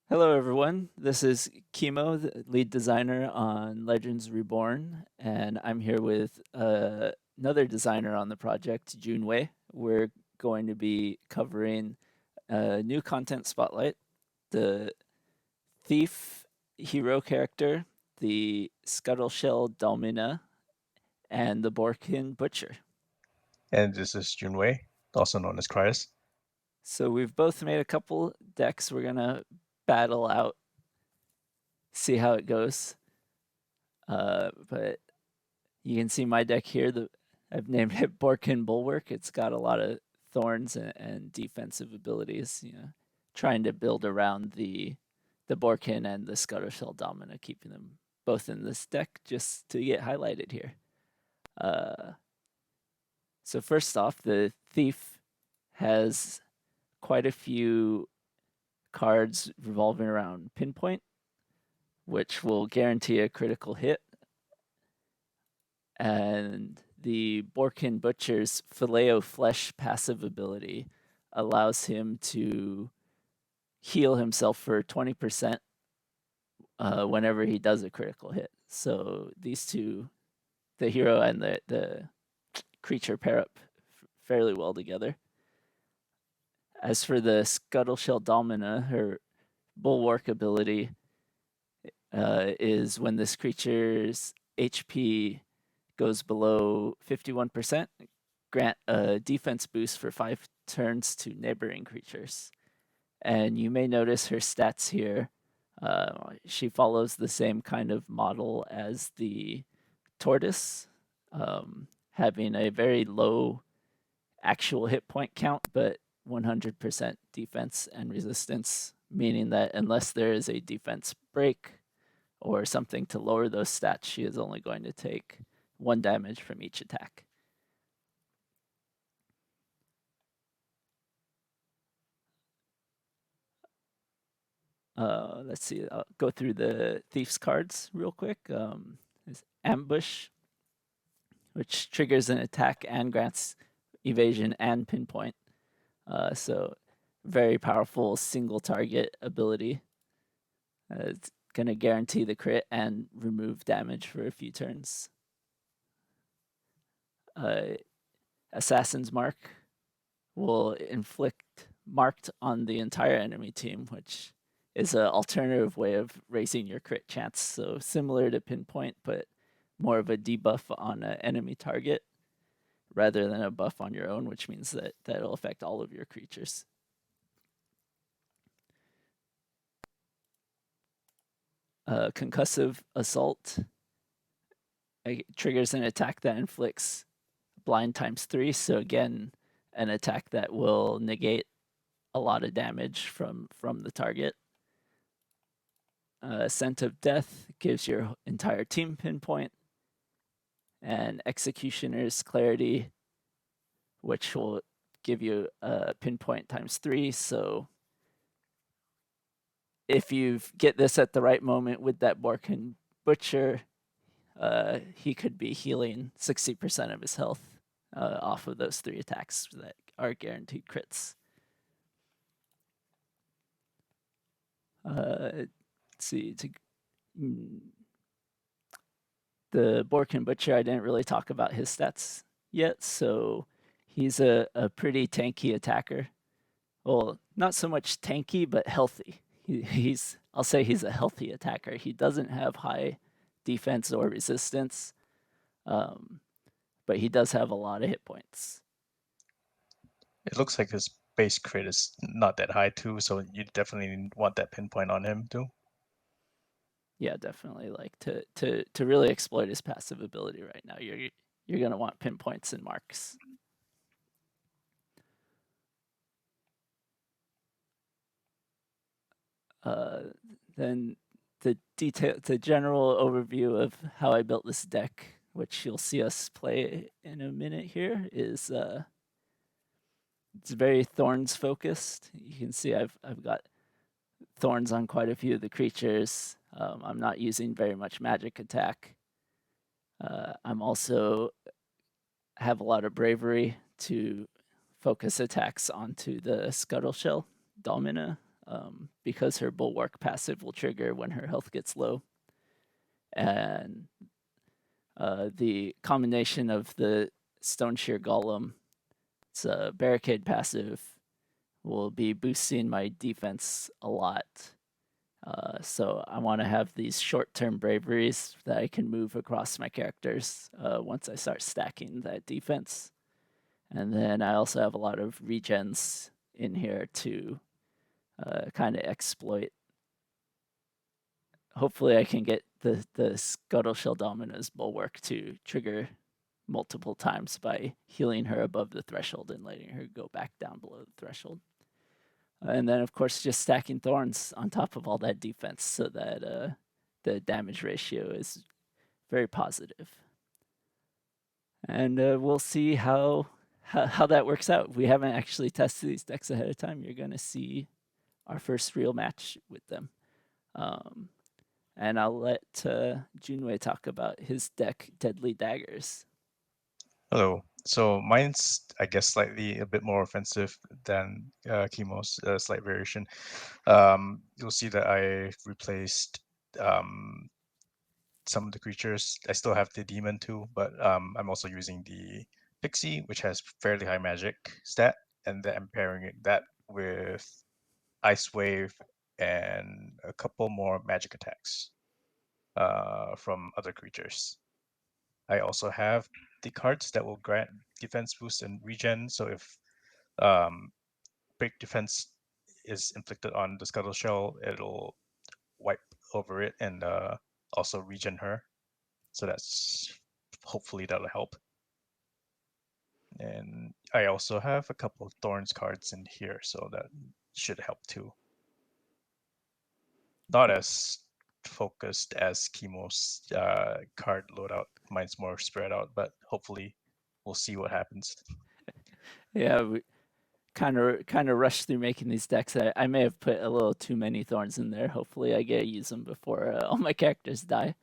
Hello, everyone. This is Kimo, the lead designer on Legends Reborn, and I'm here with another designer on the project, Junwei. We're going to be covering a new content spotlight, the thief hero character, the Scuttleshell Domina, and the Borkin Butcher. And this is Junwei, also known as Chris. So we've both made a couple decks. We're gonna battle out, see how it goes. But you can see my deck here. I've named it Borkin Bulwark. It's got a lot of thorns and defensive abilities. Trying to build around the Borkin and the Scuttleshell Domina, keeping them both in this deck just to get highlighted here. Uh, so first off, the Thief has quite a few cards revolving around Pinpoint, which will guarantee a critical hit, and the Borkin Butcher's Phileo Flesh passive ability allows him to heal himself for 20% whenever he does a critical hit. So these two, the hero and the creature, pair up fairly well together. As for the Scuttleshell Domina, her Bulwark ability is when this creature's HP goes below 51%, grant a defense boost for 5 turns to neighboring creatures. And you may notice her stats here. She follows the same kind of model as the tortoise, having a very low actual hit point count, but 100% defense and resistance, meaning that unless there is a defense break or something to lower those stats, she is only going to take 1 damage from each attack. Let's see. I'll go through the Thief's cards real quick. There's Ambush, which triggers an attack and grants evasion and pinpoint. So, very powerful single target ability. It's going to guarantee the crit and remove damage for a few turns. Uh, Assassin's Mark will inflict marked on the entire enemy team, which is an alternative way of raising your crit chance. So similar to Pinpoint, but more of a debuff on an enemy target rather than a buff on your own, which means that that'll affect all of your creatures. Concussive Assault triggers an attack that inflicts blind times 3. So again, an attack that will negate a lot of damage from the target. Scent of Death gives your entire team pinpoint, and Executioner's Clarity, which will give you a pinpoint times 3. So if you get this at the right moment with that Borkin Butcher, he could be healing 60% of his health off of those 3 attacks that are guaranteed crits. Let's see. The Borkin Butcher, I didn't really talk about his stats yet, so he's a pretty tanky attacker. Well, not so much tanky, but healthy. I'll say he's a healthy attacker. He doesn't have high defense or resistance, um, but he does have a lot of hit points. It looks like his base crit is not that high too, so you definitely want that pinpoint on him too. Yeah, definitely. Like to really exploit his passive ability right now, you're gonna want pinpoints and marks. Uh, then the general overview of how I built this deck, which you'll see us play in a minute here, is it's very thorns focused. You can see I've got thorns on quite a few of the creatures. I'm not using very much magic attack. I'm also have a lot of bravery to focus attacks onto the Scuttleshell Domina. because her Bulwark passive will trigger when her health gets low. And the combination of the Stone Shear Golem, it's a Barricade passive, will be boosting my defense a lot. So I want to have these short-term braveries that I can move across my characters once I start stacking that defense. And then I also have a lot of regens in here to kind of exploit. Hopefully I can get the Scuttle Shell Domina's Bulwark to trigger multiple times by healing her above the threshold and letting her go back down below the threshold. And then, of course, just stacking thorns on top of all that defense so that the damage ratio is very positive. And we'll see how that works out. We haven't actually tested these decks ahead of time. You're going to see our first real match with them. And I'll let Junwei talk about his deck, Deadly Daggers. Hello. So mine's, I guess, slightly a bit more offensive than Chemo's, slight variation. You'll see that I replaced some of the creatures. I still have the demon too, but I'm also using the pixie, which has fairly high magic stat, and then I'm pairing that with ice wave and a couple more magic attacks from other creatures. I also have the cards that will grant defense boost and regen. So if break defense is inflicted on the Scuttle Shell, it'll wipe over it and also regen her. So that's hopefully that'll help. And I also have a couple of Thorns cards in here, so that should help too. Not as focused as Chemo's card loadout. Mine's more spread out, but hopefully we'll see what happens. Yeah, we kind of rushed through making these decks. I may have put a little too many thorns in there. Hopefully, I get to use them before all my characters die.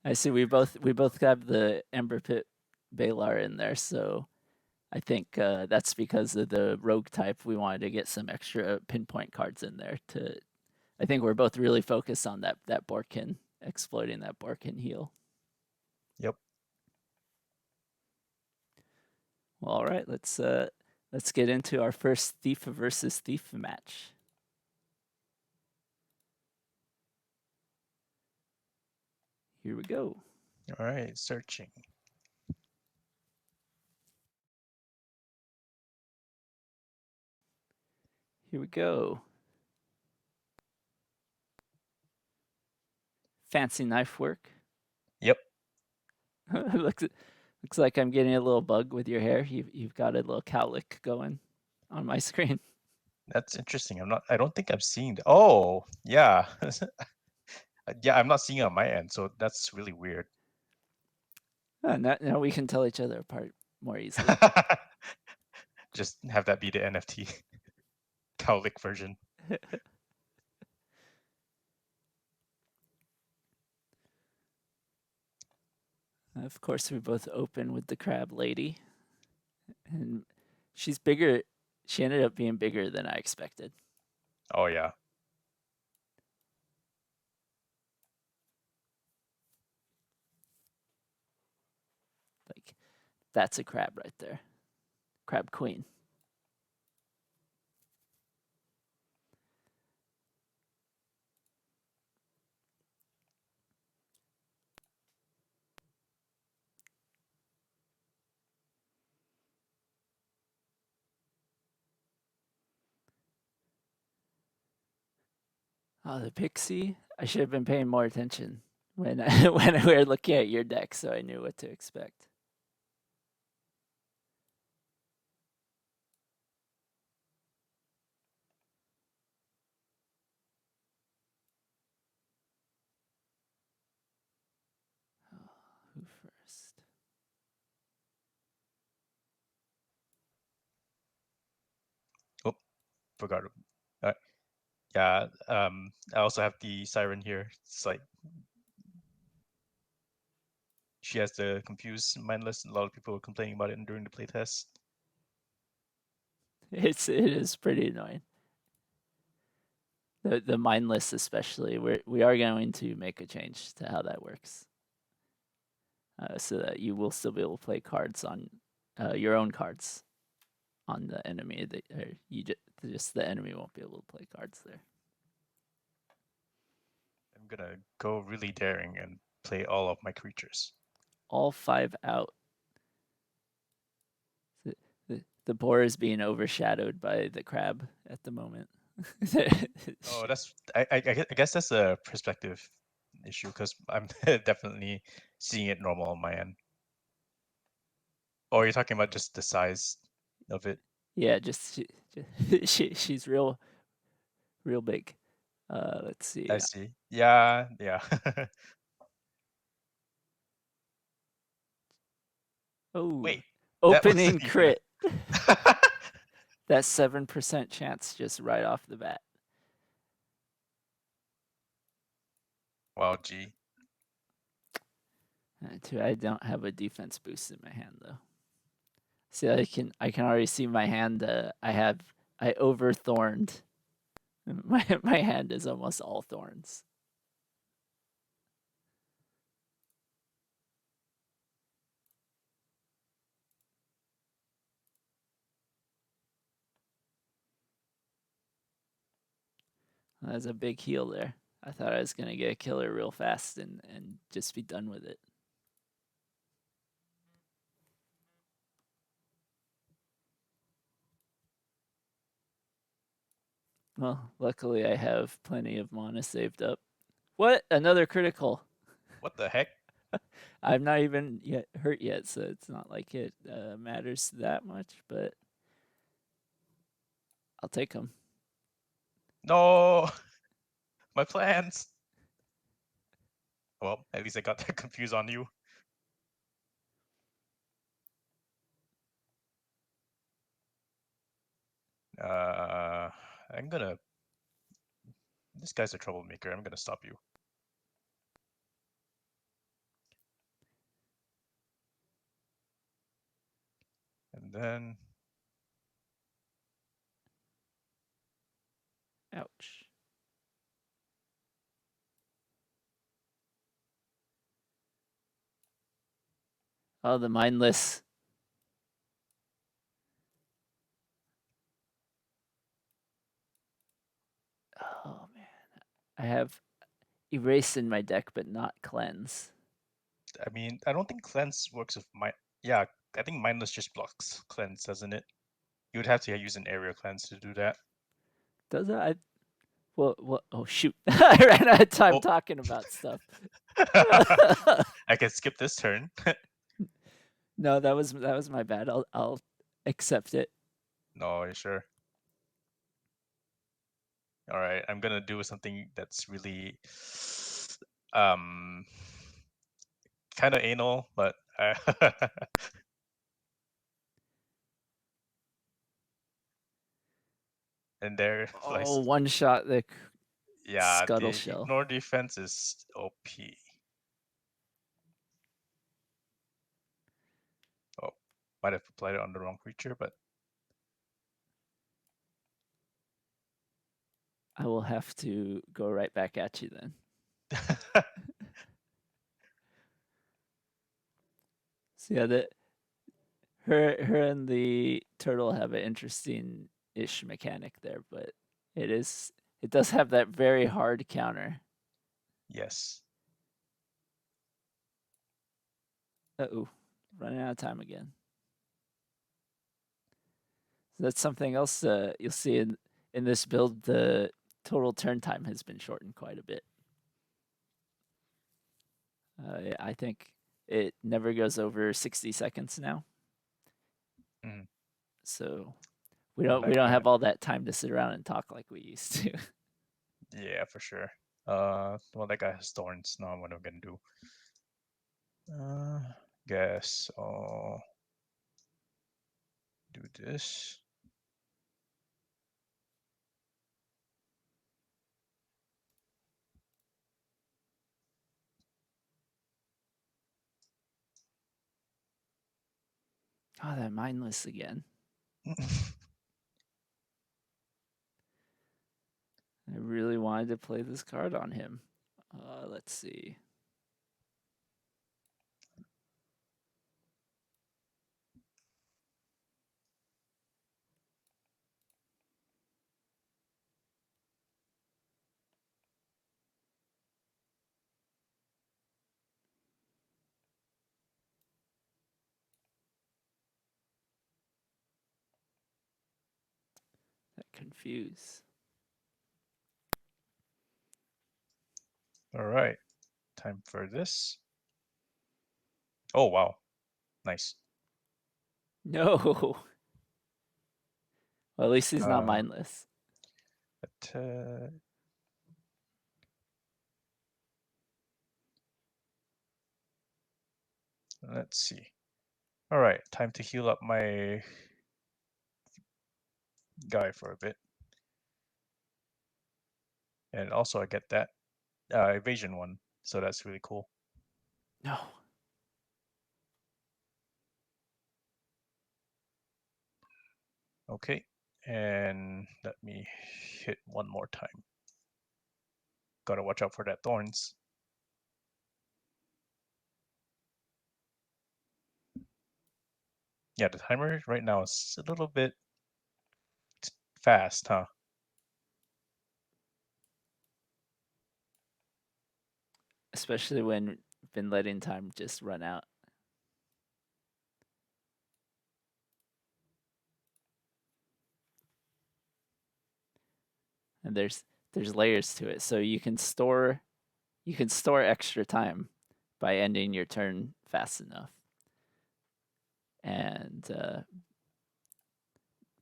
I see we both have the Ember Pit Balar in there, so I think that's because of the rogue type. We wanted to get some extra pinpoint cards in there. I think we're both really focused on that Borkin, exploiting that Borkin heal. Yep. Well, all right, let's get into our first thief versus thief match. Here we go. All right, searching. Here we go. Fancy knife work. Yep. Looks like I'm getting a little bug with your hair. You've got a little cowlick going on my screen. That's interesting. I don't think I'm seeing the, oh, yeah. Yeah, I'm not seeing it on my end, so that's really weird. Now we can tell each other apart more easily. Just have that be the NFT cowlick version. Of course, we both open with the crab lady, and she's bigger. She ended up being bigger than I expected. Oh yeah. Like, that's a crab right there. Crab queen. Oh, the pixie. I should have been paying more attention when when we were looking at your deck, so I knew what to expect. Oh, who first? Oh, forgot. Yeah. I also have the siren here. It's like she has the confused mindless. A lot of people were complaining about it during the playtest. It is pretty annoying. The mindless especially. We are going to make a change to how that works, so that you will still be able to play cards on your own cards on the enemy. That or you just the enemy won't be able to play cards there. I'm gonna go really daring and play all of my creatures. All 5 out. The boar is being overshadowed by the crab at the moment. Oh, that's I guess that's a perspective issue because I'm definitely seeing it normal on my end. Or you're talking about just the size of it? Yeah, she's real big. Let's see. I see. Yeah, yeah. Oh, Wait, that opening wasn't even. crit. That 7% chance just right off the bat. Wow, G. I don't have a defense boost in my hand though. See, I can already see my hand. I over thorned. My hand is almost all thorns. That's a big heal there. I thought I was gonna get a killer real fast and just be done with it. Well, luckily I have plenty of mana saved up. What? Another critical. What the heck? I'm not even yet hurt yet, so it's not like it matters that much. But I'll take them. No, my plans. Well, at least I got that confused on you. I'm gonna. This guy's a troublemaker. I'm gonna stop you. And then Ouch. Oh, the mindless. Oh man, I have erase in my deck, but not cleanse. I mean, I don't think cleanse works with my. Yeah, I think mindless just blocks cleanse, doesn't it? You would have to use an area cleanse to do that. Does it? Well, oh shoot! I ran out of time Oh, talking about stuff. I can skip this turn. No, that was my bad. I'll accept it. No, you sure? All right, I'm gonna do something that's really, um, kind of anal, but and there Oh, lies. one shot the Yeah, scuttle the shell. ignore defense is OP. Oh, might have applied it on the wrong creature, but I will have to go right back at you then. So yeah, her and the turtle have an interesting ish mechanic there, but it does have that very hard counter. yes. Oh, running out of time again. So that's something else you'll see in this build. The total turn time has been shortened quite a bit. I think it never goes over 60 seconds now. Mm. So Well, we that don't kind have of all that time to sit around and talk like we used to. yeah, for sure. Well, that guy has thorns. Now what am I gonna do? Uh, guess I'll do this. Oh, that mindless again. I really really wanted to play this card on him. Let's see. That confuse. All right, time for this. Oh wow, nice. No. Well, at least he's not Uh, mindless. but let's see. All right, time to heal up my guy for a bit. And also I get that evasion one, so that's really cool. No. Okay, and let me hit one more time. Gotta watch out for that thorns. Yeah, the timer right now is a little bit fast, huh? Especially when been letting time just run out. And there's layers to it. So you can store extra time by ending your turn fast enough. And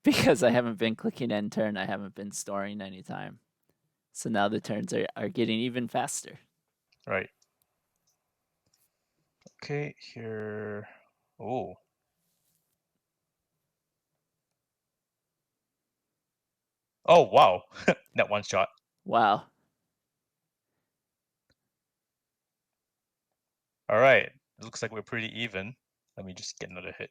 because I haven't been clicking end turn, I haven't been storing any time. So now the turns are getting even faster. Right. Okay, here. Oh. Oh, wow. That one shot. Wow. All right. It looks like we're pretty even. Let me just get another hit.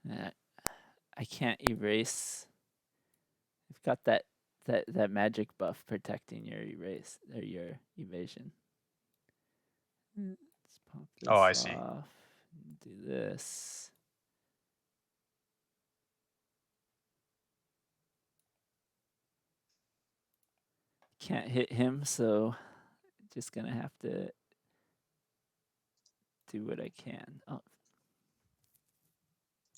Uh, I can't erase. I've got that magic buff protecting your erase or your evasion. Let's pop Oh, this I see. off. Do this. Can't hit him, so just gonna have to do what I can. Oh,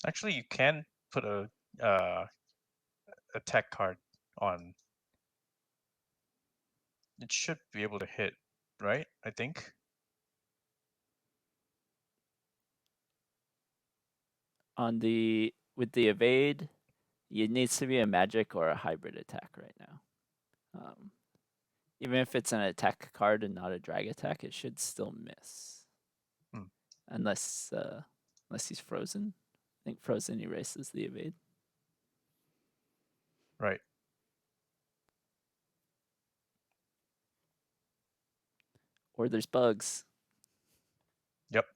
Actually, you can put a attack card on. It should be able to hit, right? I think. on the with the evade, it needs to be a magic or a hybrid attack right now. Even if it's an attack card and not a drag attack, it should still miss, Hmm. unless he's frozen. I think frozen erases the evade. Right. Or there's bugs. Yep.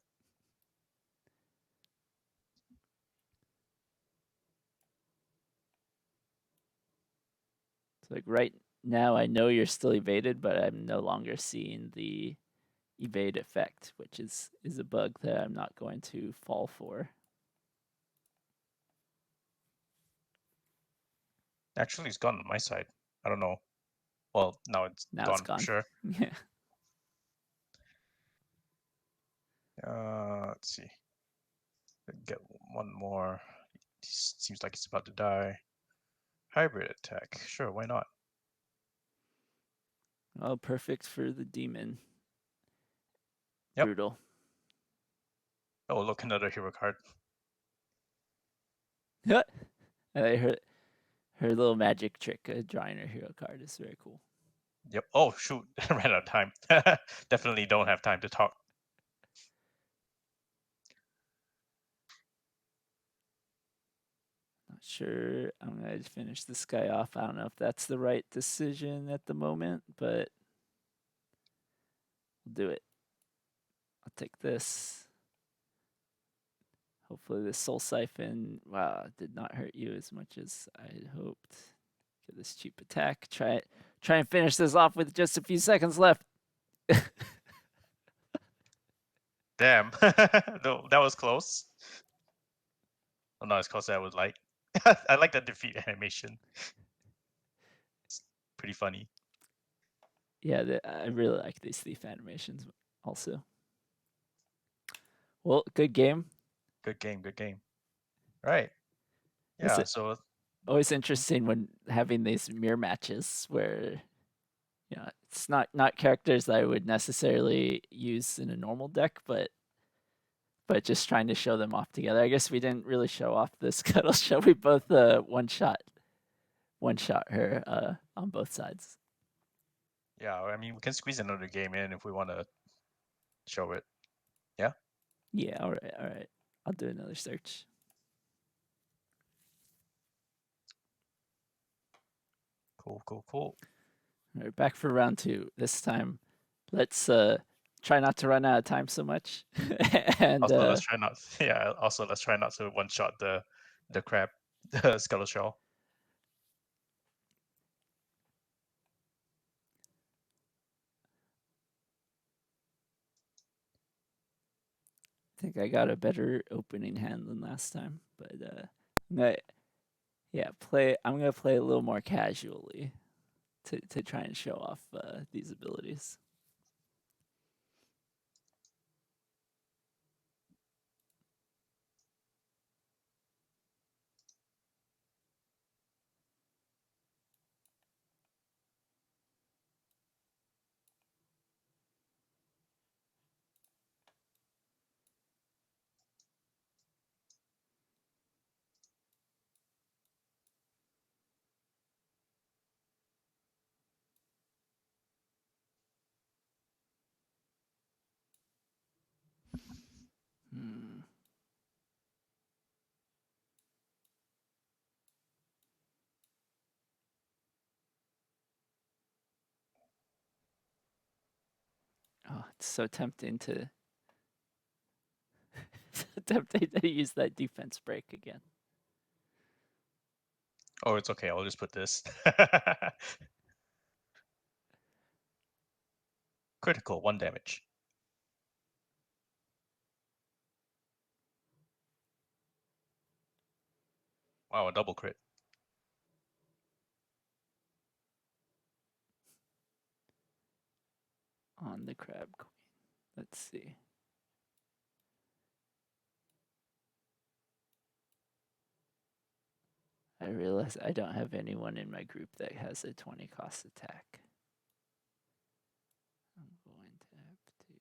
It's like right now I know you're still evaded, but I'm no longer seeing the evade effect, which is a bug that I'm not going to fall for. Actually, it's gone on my side. I don't know. Well, now it's Now it's gone for gone. sure. Yeah. Let's see. Get one more. Seems like it's about to die. Hybrid attack. Sure, why not? Oh, perfect for the demon. Yep. Brutal. Oh, look, another hero card. I her little magic trick, drawing her hero card, is very cool. Yep. Oh, shoot. Ran out of time. Definitely don't have time to talk. Not sure. I'm gonna finish this guy off. I don't know if that's the right decision at the moment, but We'll do it. I'll take this. Hopefully this Soul Siphon, wow, did not hurt you as much as I had hoped. Get this cheap attack. Try and finish this off with just a few seconds left. Damn. No, that was close. Well, not as close as I would like. I like that defeat animation. It's pretty funny. Yeah, I really like these thief animations also. Well, good game. Good game, good game. Right. It's Yeah, so always interesting when having these mirror matches where it's not characters that I would necessarily use in a normal deck, but just trying to show them off together. I guess we didn't really show off the Scuttle Shell. We both one shot her on both sides. yeah, I mean we can squeeze another game in if we want to show it. Yeah. Yeah, all right. I'll do another search. Cool. All right, back for round 2. This time, let's try not to run out of time so much. And Also, let's try not. Yeah. Also, let's try not to one shot the crab, the scuttle shell. I think I got a better opening hand than last time, but I'm gonna I'm gonna play a little more casually to try and show off these abilities. Hmm. Oh, it's so tempting to so tempting to use that defense break again. Oh, it's okay. I'll just put this. Critical, 1 damage. Wow, a double crit. On the crab queen. Let's see. I realize I don't have anyone in my group that has a 20 cost attack. I'm going to have to.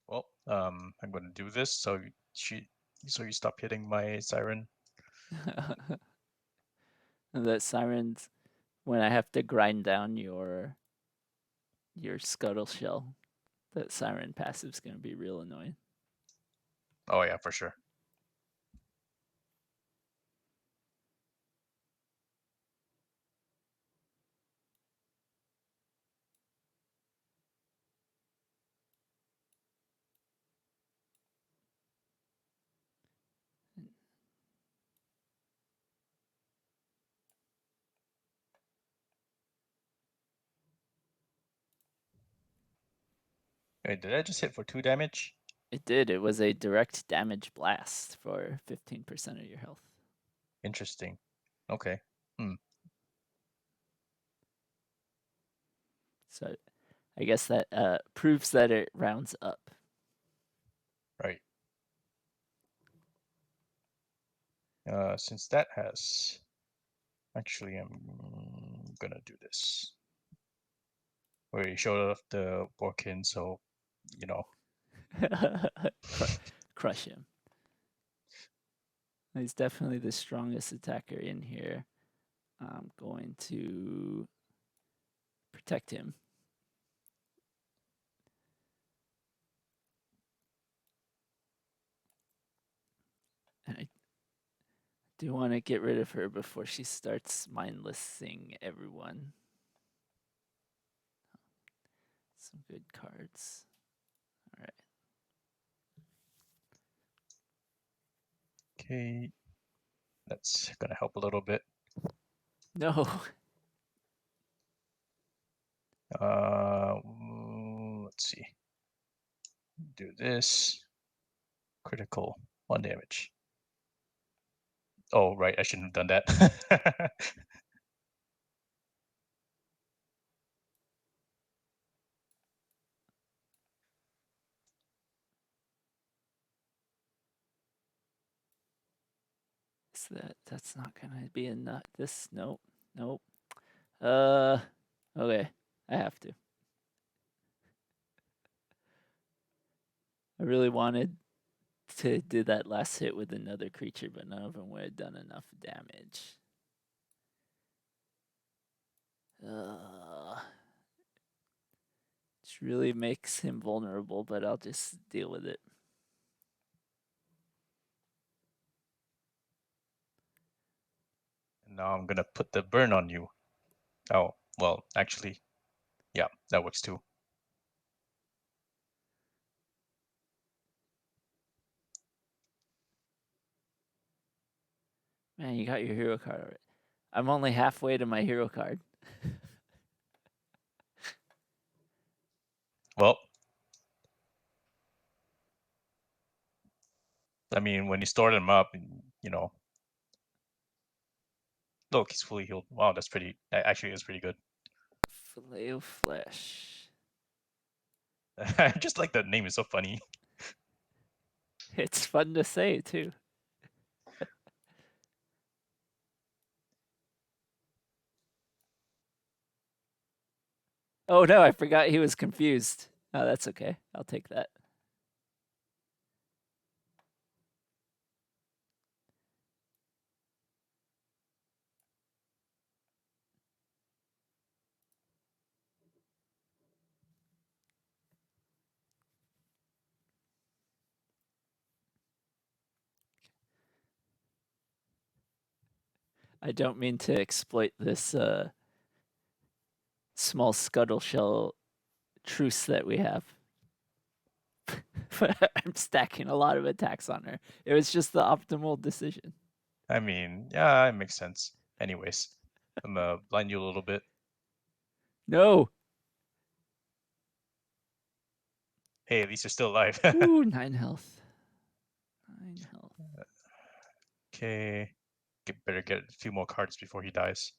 Well, I'm going to do this so you stop hitting my siren. That sirens when I have to grind down your scuttle shell. That siren passive's gonna be real annoying. Oh yeah, for sure. Wait, did I just hit for 2 damage? It did. It was a direct damage blast for 15% of your health. Interesting. Okay. Hmm. So I guess that proves that it rounds up. Right. Since that has... Actually, I'm gonna do this. We showed off the Borkin, so, you know. Crush him. He's definitely the strongest attacker in here. I'm going to protect him. do want to get rid of her before she starts mindlessing everyone. Some good cards. All right. Okay, that's gonna help a little bit. No. Let's see. Do this. Critical. 1 damage. Oh, right. I shouldn't have done that. Is that's not gonna be enough. This nope. Nope. Okay. I have to. I really wanted to do that last hit with another creature, but none of them would have done enough damage. Which really makes him vulnerable, but I'll just deal with it. Now I'm gonna put the burn on you. Oh, well, actually, yeah, that works too. Man, you got your hero card already. I'm only halfway to my hero card. Well, I mean, when you store them up, look, he's fully healed. Wow, that's pretty. Actually, it's pretty good. Filet of flesh. I just like the name; is so funny. It's fun to say too. Oh no, I forgot he was confused. Oh, that's okay. I'll take that. I don't mean to exploit this small scuttle shell truce that we have. But I'm stacking a lot of attacks on her. It was just the optimal decision. I mean, yeah, it makes sense. Anyways, I'm gonna blind you a little bit. No. Hey, at least you're still alive. Ooh, 9 health. 9 health. Okay, better get a few more cards before he dies.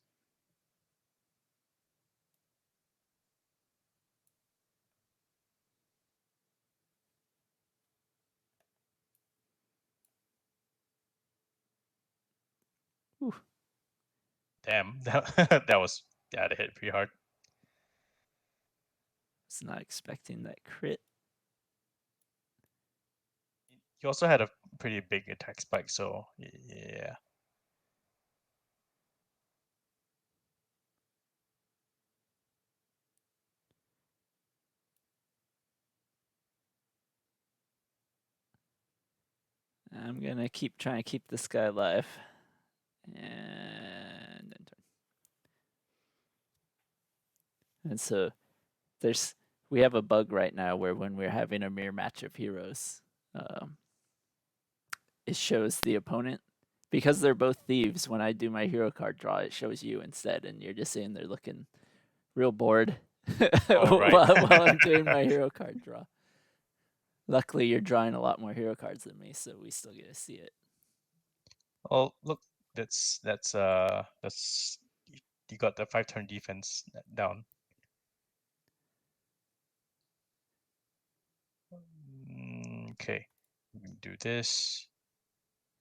Ooh, Damn, that was that hit pretty hard. was not expecting that crit. He also had a pretty big attack spike, so yeah. I'm gonna keep trying to keep this guy alive. And then turn. And so we have a bug right now where when we're having a mirror match of heroes, um, it shows the opponent because they're both thieves. When I do my hero card draw, it shows you instead, and you're just sitting there looking real bored Oh right. while I'm doing my hero card draw. Luckily, you're drawing a lot more hero cards than me, so we still get to see it. Oh look, that's you got the 5-turn defense down. Okay, do this.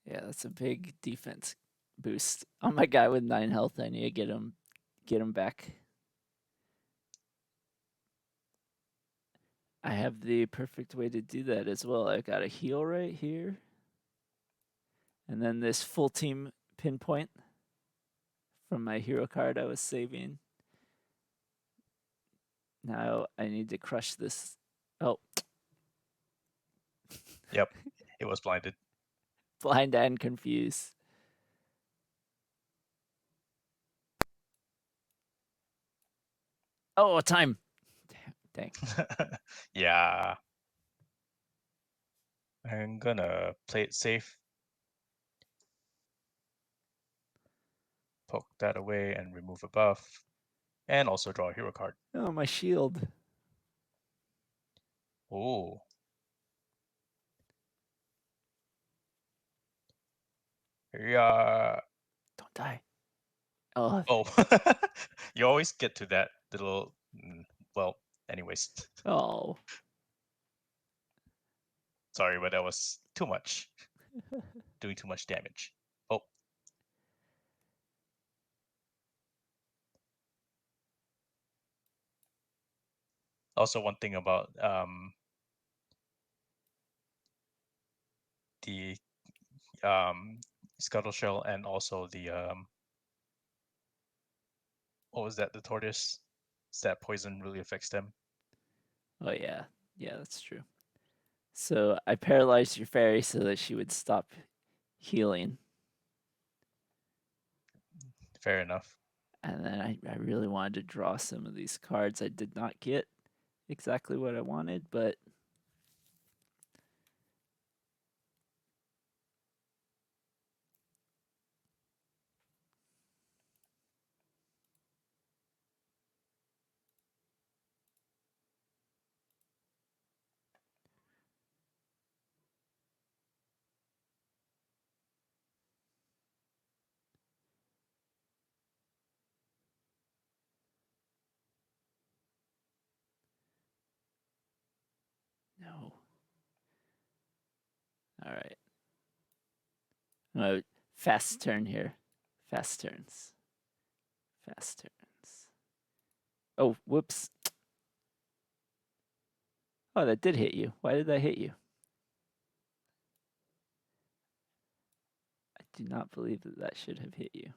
Yeah, that's a big defense boost on my guy with 9 health. I need to get him back. I have the perfect way to do that as well. I've got a heal right here. And then this full team pinpoint from my hero card I was saving. Now I need to crush this. Oh. Yep, it was blinded. Blind and confused. Oh, time. Dang. Yeah. I'm gonna play it safe, poke that away and remove a buff, and also draw a hero card. Oh, my shield. Oh, yeah. Don't die. Oh, Oh, you always get to that little. Well, anyways, oh. sorry, but that was too much. Doing too much damage. Oh, also one thing about the scuttle shell and also the what was that? The tortoise. Is that poison really affects them? Oh, yeah. Yeah, that's true. So I paralyzed your fairy so that she would stop healing. Fair enough. And then I really wanted to draw some of these cards. I did not get exactly what I wanted, but no. All right. Fast turn here. Fast turns. Fast turns. Oh, whoops. Oh, that did hit you. Why did that hit you? I do not believe that that should have hit you.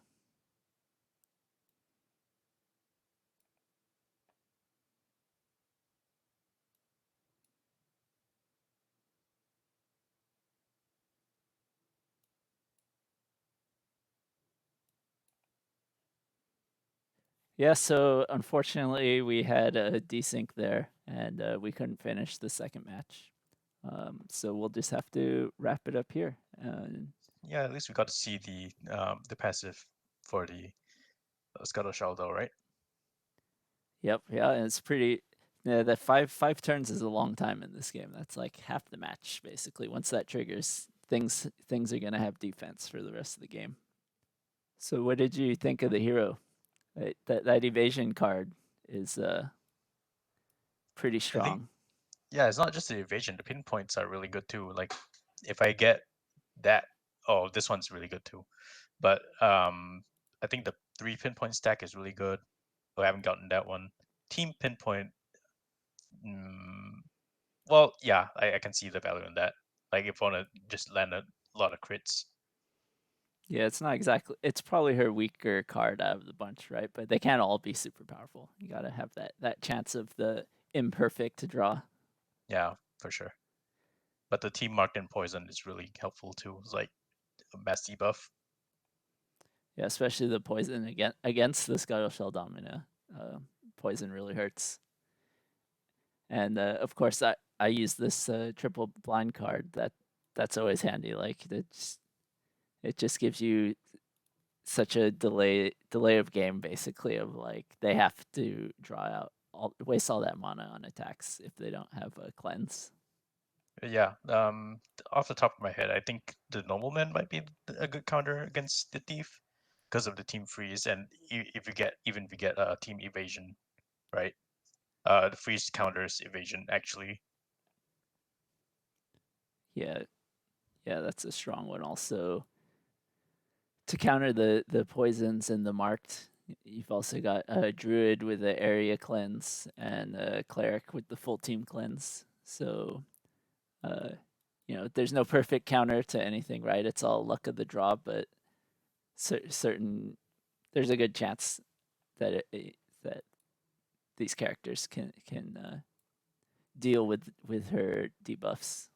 Yeah, so unfortunately, we had a desync there, and we couldn't finish the second match. So we'll just have to wrap it up here. Yeah, at least we got to see the passive for the scuttle shell, though, right? Yep, yeah, and it's pretty. Yeah, that five turns is a long time in this game. That's like half the match, basically. Once that triggers, things are gonna have defense for the rest of the game. So, what did you think of the hero? That evasion card is pretty I think strong. yeah, it's not just the evasion. The pinpoints are really good too. Like if I get that, oh, this one's really good too. But I think the 3 pinpoint stack is really good. Oh, I haven't gotten that one. Team pinpoint. Mm, well, yeah, I can see the value in that. Like if I want to just land a lot of crits. Yeah, it's not exactly. It's probably her weaker card out of the bunch, right? But they can't all be super powerful. You gotta have that chance of the imperfect to draw. Yeah, for sure. But the team marked in poison is really helpful too. It's like a mass debuff. Yeah, especially the poison against the Scuttle Shell Domina. Poison really hurts. And of course, I use this triple blind card. That's always handy. Like it just gives you such a delay of game, basically, of like they have to draw out waste all that mana on attacks if they don't have a cleanse. Yeah. Off the top of my head, I think the nobleman might be a good counter against the thief because of the team freeze, and if you get even if you get team evasion, right? The freeze counters evasion actually. Yeah, yeah, that's a strong one. Also, to counter the poisons and the marked, you've also got a druid with the area cleanse and a cleric with the full team cleanse. So, uh, there's no perfect counter to anything, right? It's all luck of the draw, but certain there's a good chance that that these characters can deal with her debuffs.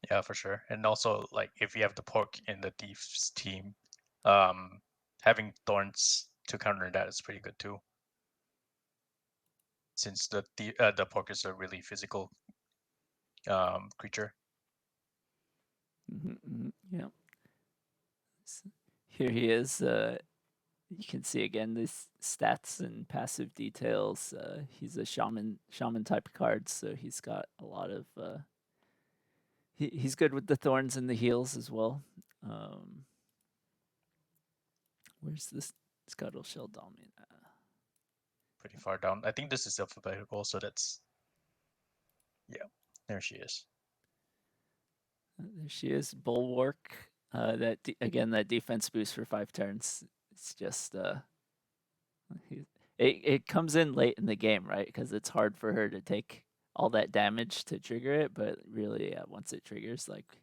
Yeah, for sure. And also, like if you have the pork in the thief's team, um, having thorns to counter that is pretty good too. since the pork is a really physical creature. Yeah. Here he is. You can see again these stats and passive details. He's a shaman type card, so he's got a lot of. He's good with the thorns and the heals as well. Um, where's this Scuttle Shell Dominant? Pretty far down. I think this is alphabetical, so that's yeah. There she is. There she is, Bulwark. Again, that defense boost for 5 turns. It's just it comes in late in the game, right? Because it's hard for her to take all that damage to trigger it. But really, once it triggers, like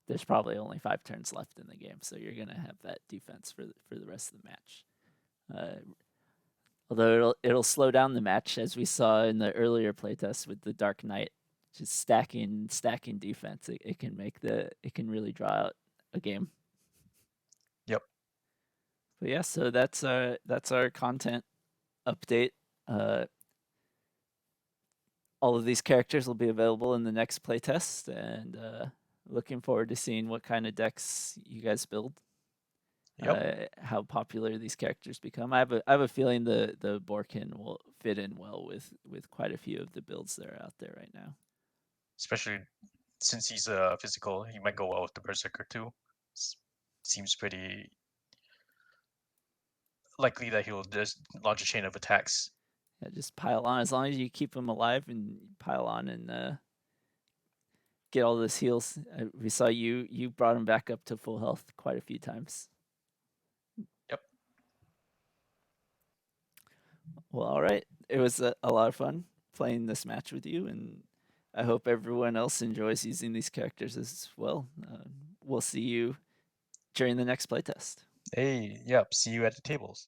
there's probably only 5 turns left in the game, so you're gonna have that defense for the rest of the match. Although it'll slow down the match, as we saw in the earlier playtest with the Dark Knight, just stacking defense. It can really draw out a game. Yep. But yeah, so that's our content update. Uh, all of these characters will be available in the next playtest, and looking forward to seeing what kind of decks you guys build. Yep. How popular these characters become. I have a feeling the Borkin will fit in well with quite a few of the builds that are out there right now. Especially since he's physical, he might go well with the Berserker too. Seems pretty likely that he'll just launch a chain of attacks. Yeah, just pile on as long as you keep them alive and pile on and get all those heals. We saw you brought him back up to full health quite a few times. Yep. Well, all right. It was a lot of fun playing this match with you, and I hope everyone else enjoys using these characters as well. We'll see you during the next playtest. Hey, yep. See you at the tables.